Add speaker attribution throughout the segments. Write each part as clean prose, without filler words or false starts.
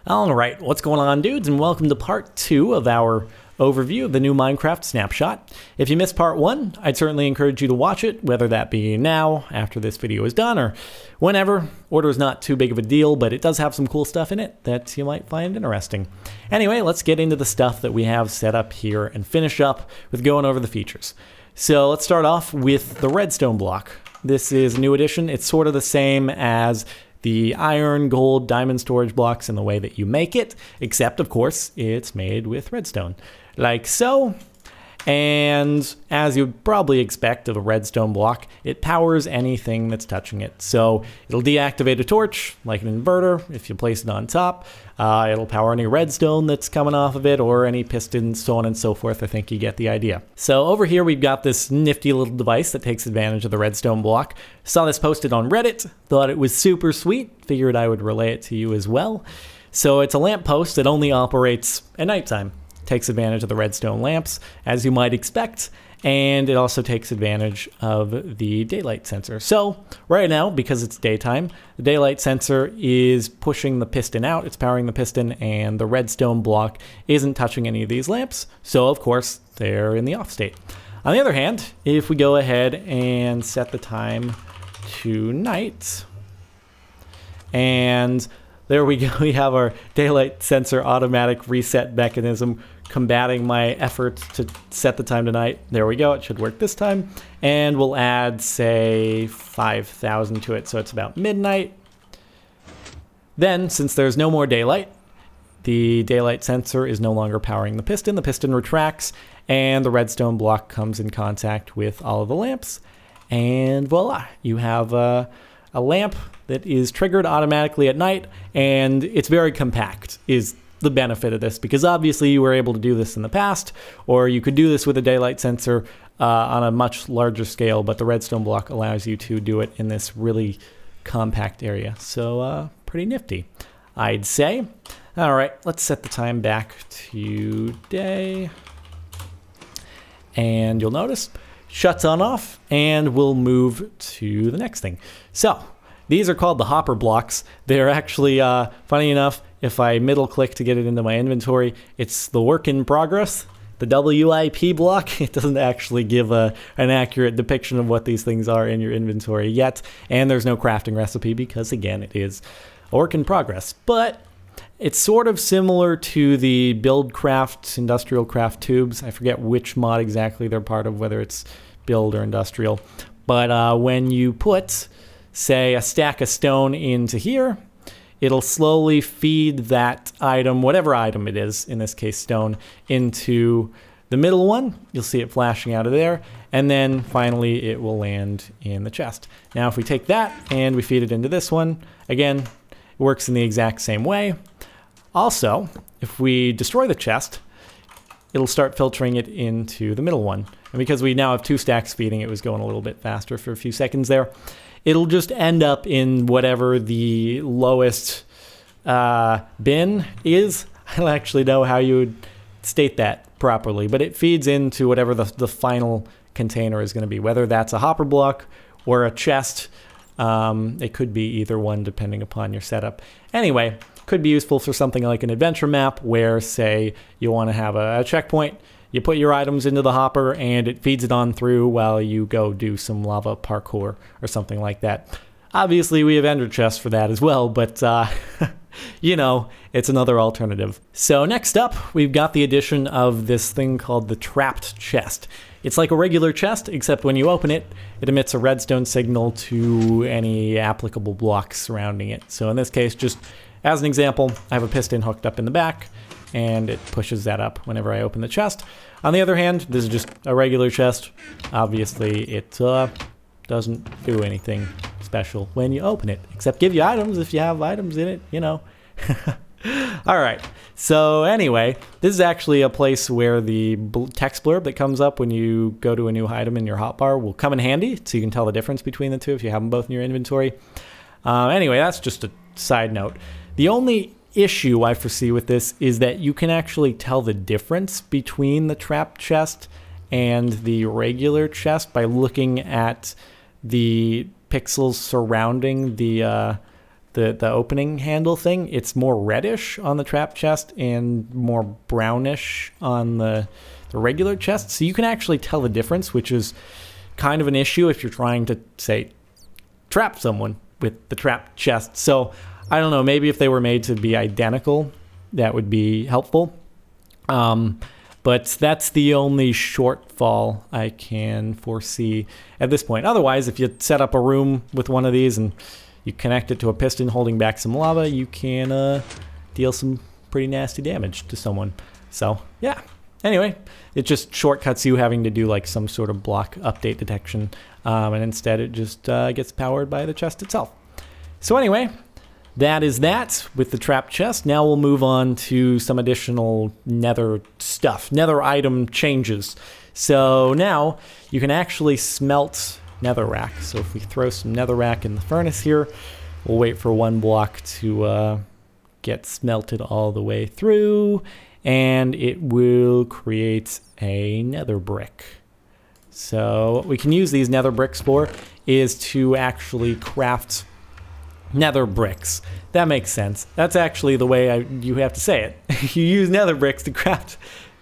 Speaker 1: Alright, what's going on, dudes, and welcome to part 2 of our overview of the new Minecraft Snapshot. If you missed part 1, I'd certainly encourage you to watch it, whether that be now, after this video is done, or whenever. Order is not too big of a deal, but it does have some cool stuff in it that you might find interesting. Anyway, let's get into the stuff that we have set up here and finish up with going over the features. So let's start off with the redstone block. This is a new addition. It's sort of the same as the iron, gold, diamond storage blocks in the way that you make it, except of course it's made with redstone, like so. And as you'd probably expect of a redstone block, it powers anything that's touching it. So it'll deactivate a torch, like an inverter, if you place it on top. It'll power any redstone that's coming off of it, or any pistons, so on and so forth. I think you get the idea. So over here we've got this nifty little device that takes advantage of the redstone block. Saw this posted on Reddit, thought it was super sweet, figured I would relay it to you as well. So it's a lamp post that only operates at nighttime. Takes advantage of the redstone lamps, as you might expect, and it also takes advantage of the daylight sensor. So right now, because it's daytime, the daylight sensor is pushing the piston out, it's powering the piston, and the redstone block isn't touching any of these lamps, so of course they're in the off state. On the other hand, if we go ahead and set the time to night, and there we go, we have our daylight sensor automatic reset mechanism combating my efforts to set the time to night. There we go, it should work this time. And we'll add, say, 5,000 to it, so it's about midnight. Then, since there's no more daylight, the daylight sensor is no longer powering the piston retracts, and the redstone block comes in contact with all of the lamps. And voila, you have a lamp that is triggered automatically at night, and it's very compact, is the benefit of this, because obviously you were able to do this in the past, or you could do this with a daylight sensor on a much larger scale, but the redstone block allows you to do it in this really compact area. So pretty nifty, I'd say. All right, let's set the time back to day, and you'll notice shuts on off, and we'll move to the next thing. So these are called the hopper blocks. They're actually, funny enough, if I middle click to get it into my inventory, it's the work in progress, the WIP block. It doesn't actually give an accurate depiction of what these things are in your inventory yet, and there's no crafting recipe because, again, it is a work in progress. But it's sort of similar to the build craft, industrial craft tubes. I forget which mod exactly they're part of, whether it's build or industrial. But when you put, say, a stack of stone into here, it'll slowly feed that item, whatever item it is, in this case stone, into the middle one. You'll see it flashing out of there, and then finally it will land in the chest. Now if we take that and we feed it into this one, again, it works in the exact same way. Also, if we destroy the chest, it'll start filtering it into the middle one. And because we now have 2 stacks feeding, it was going a little bit faster for a few seconds there. It'll just end up in whatever the lowest bin is. I don't actually know how you would state that properly, but it feeds into whatever the final container is going to be, whether that's a hopper block or a chest. It could be either one depending upon your setup. Anyway, could be useful for something like an adventure map where, say, you want to have a checkpoint. You put your items into the hopper and it feeds it on through while you go do some lava parkour or something like that. Obviously, we have ender chests for that as well, but you know, it's another alternative. So next up, we've got the addition of this thing called the trapped chest. It's like a regular chest, except when you open it, it emits a redstone signal to any applicable blocks surrounding it. So in this case, just as an example, I have a piston hooked up in the back, and it pushes that up whenever I open the chest. On the other hand, this is just a regular chest. Obviously, it doesn't do anything special when you open it, except give you items if you have items in it, you know. All right, so anyway, this is actually a place where the text blurb that comes up when you go to a new item in your hotbar will come in handy, so you can tell the difference between the two if you have them both in your inventory. Anyway, that's just a side note. The only issue I foresee with this is that you can actually tell the difference between the trapped chest and the regular chest by looking at the pixels surrounding the the opening handle thing, it's more reddish on the trap chest and more brownish on the regular chest. So you can actually tell the difference, which is kind of an issue if you're trying to, say, trap someone with the trap chest. So I don't know, maybe if they were made to be identical, that would be helpful. But that's the only shortfall I can foresee at this point. Otherwise, if you set up a room with one of these and you connect it to a piston holding back some lava, you can deal some pretty nasty damage to someone. So, yeah. Anyway, it just shortcuts you having to do like some sort of block update detection. And instead, it just gets powered by the chest itself. So anyway, that is that with the trap chest. Now we'll move on to some additional nether stuff, nether item changes. So now you can actually smelt netherrack. So if we throw some netherrack in the furnace here, we'll wait for one block to get smelted all the way through, and it will create a nether brick. So what we can use these nether bricks for is to actually craft nether bricks. That makes sense. That's actually the way you have to say it. You use nether bricks to craft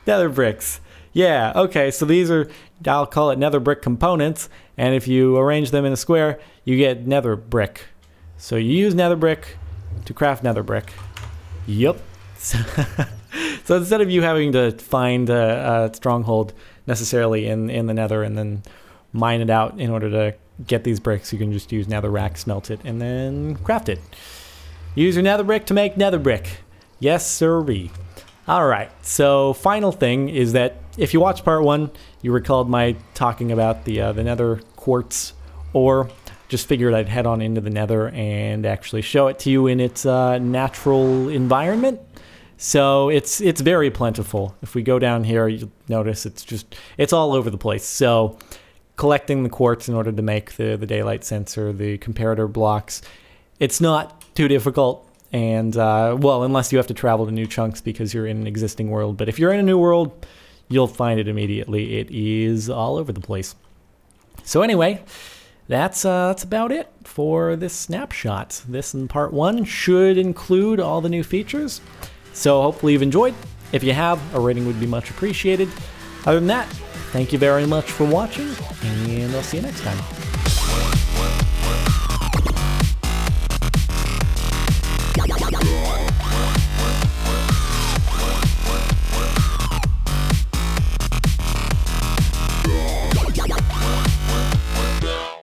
Speaker 1: nether bricks. Yeah, okay, so these are, I'll call it nether brick components, and if you arrange them in a square, you get nether brick. So you use nether brick to craft nether brick. Yup. So instead of you having to find a stronghold necessarily in the nether and then mine it out in order to get these bricks, you can just use netherrack, smelt it, and then craft it. Use your nether brick to make nether brick. Yes, sirree. Alright, so final thing is that if you watched part 1, you recalled my talking about the nether quartz ore. Just figured I'd head on into the nether and actually show it to you in its natural environment. So it's very plentiful. If we go down here, you'll notice it's all over the place. So collecting the quartz in order to make the daylight sensor, the comparator blocks, it's not too difficult. And, well, unless you have to travel to new chunks because you're in an existing world. But if you're in a new world, you'll find it immediately. It is all over the place. So anyway, that's about it for this snapshot. This in part 1 should include all the new features. So hopefully you've enjoyed. If you have, a rating would be much appreciated. Other than that, thank you very much for watching, and I'll see you next time.